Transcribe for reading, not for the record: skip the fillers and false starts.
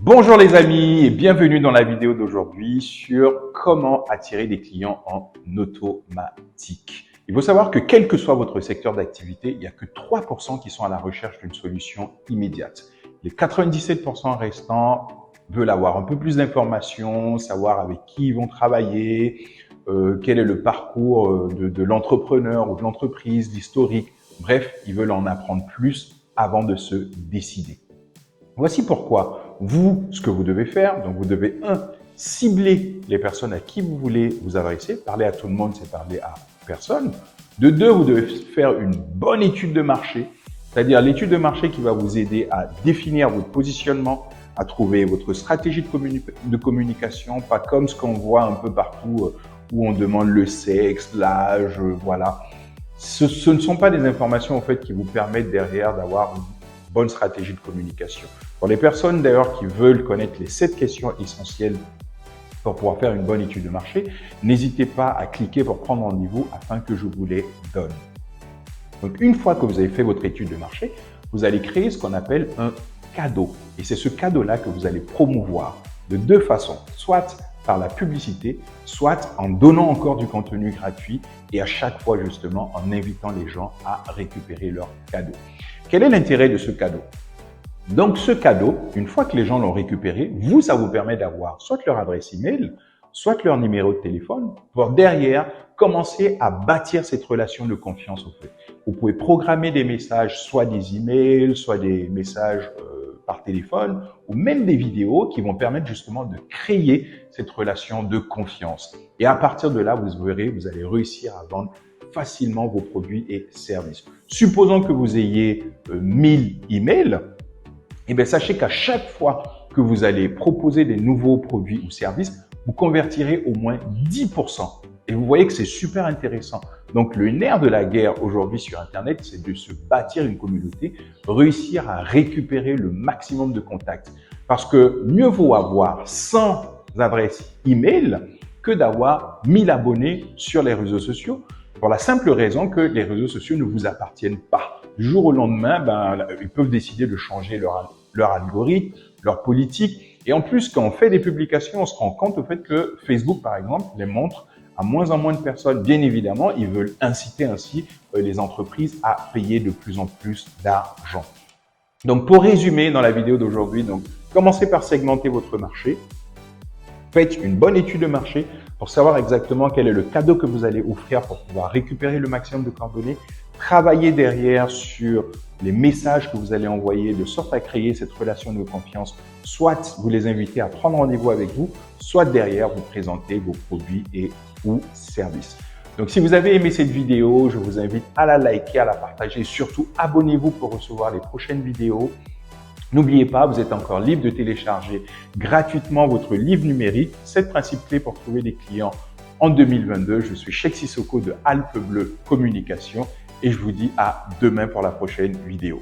Bonjour les amis et bienvenue dans la vidéo d'aujourd'hui sur comment attirer des clients en automatique. Il faut savoir que quel que soit votre secteur d'activité, il n'y a que 3% qui sont à la recherche d'une solution immédiate. Les 97% restants veulent avoir un peu plus d'informations, savoir avec qui ils vont travailler, quel est le parcours de l'entrepreneur ou de l'entreprise, l'historique. Bref, ils veulent en apprendre plus avant de se décider. Voici pourquoi vous, ce que vous devez faire, donc vous devez cibler les personnes à qui vous voulez vous adresser. Parler à tout le monde, c'est parler à personne. De 2, vous devez faire une bonne étude de marché, c'est-à-dire l'étude de marché qui va vous aider à définir votre positionnement, à trouver votre stratégie de communication, pas comme ce qu'on voit un peu partout où on demande le sexe, l'âge, voilà. Ce ne sont pas des informations en fait qui vous permettent derrière d'avoir une bonne stratégie de communication. Pour les personnes d'ailleurs qui veulent connaître les 7 questions essentielles pour pouvoir faire une bonne étude de marché, n'hésitez pas à cliquer pour prendre rendez-vous afin que je vous les donne. Donc une fois que vous avez fait votre étude de marché, vous allez créer ce qu'on appelle un cadeau. Et c'est ce cadeau-là que vous allez promouvoir de 2 façons, soit par la publicité, soit en donnant encore du contenu gratuit et à chaque fois justement en invitant les gens à récupérer leur cadeau. Quel est l'intérêt de ce cadeau? Donc ce cadeau, une fois que les gens l'ont récupéré, vous, ça vous permet d'avoir soit leur adresse email, soit leur numéro de téléphone pour derrière commencer à bâtir cette relation de confiance au fait. Vous pouvez programmer des messages, soit des emails, soit des messages par téléphone ou même des vidéos qui vont permettre justement de créer cette relation de confiance. Et à partir de là, vous verrez, vous allez réussir à vendre facilement vos produits et services. Supposons que vous ayez 1000 emails, et bien sachez qu'à chaque fois que vous allez proposer des nouveaux produits ou services, vous convertirez au moins 10%. Et vous voyez que c'est super intéressant. Donc le nerf de la guerre aujourd'hui sur Internet, c'est de se bâtir une communauté, réussir à récupérer le maximum de contacts. Parce que mieux vaut avoir 100 adresses email que d'avoir 1000 abonnés sur les réseaux sociaux. Pour la simple raison que les réseaux sociaux ne vous appartiennent pas. Du jour au lendemain, ils peuvent décider de changer leur algorithme, leur politique. Et en plus, quand on fait des publications, on se rend compte au fait que Facebook, par exemple, les montre à moins en moins de personnes. Bien évidemment, ils veulent inciter ainsi les entreprises à payer de plus en plus d'argent. Donc, pour résumer dans la vidéo d'aujourd'hui, commencez par segmenter votre marché. Faites une bonne étude de marché pour savoir exactement quel est le cadeau que vous allez offrir pour pouvoir récupérer le maximum de coordonnées. Travaillez derrière sur les messages que vous allez envoyer de sorte à créer cette relation de confiance. Soit vous les invitez à prendre rendez-vous avec vous, soit derrière vous présentez vos produits et ou services. Donc si vous avez aimé cette vidéo, je vous invite à la liker, à la partager. Surtout, abonnez-vous pour recevoir les prochaines vidéos. N'oubliez pas, vous êtes encore libre de télécharger gratuitement votre livre numérique, 7 principes clés pour trouver des clients en 2022. Je suis Cheikh Sissoko de Alpes Bleues Communication et je vous dis à demain pour la prochaine vidéo.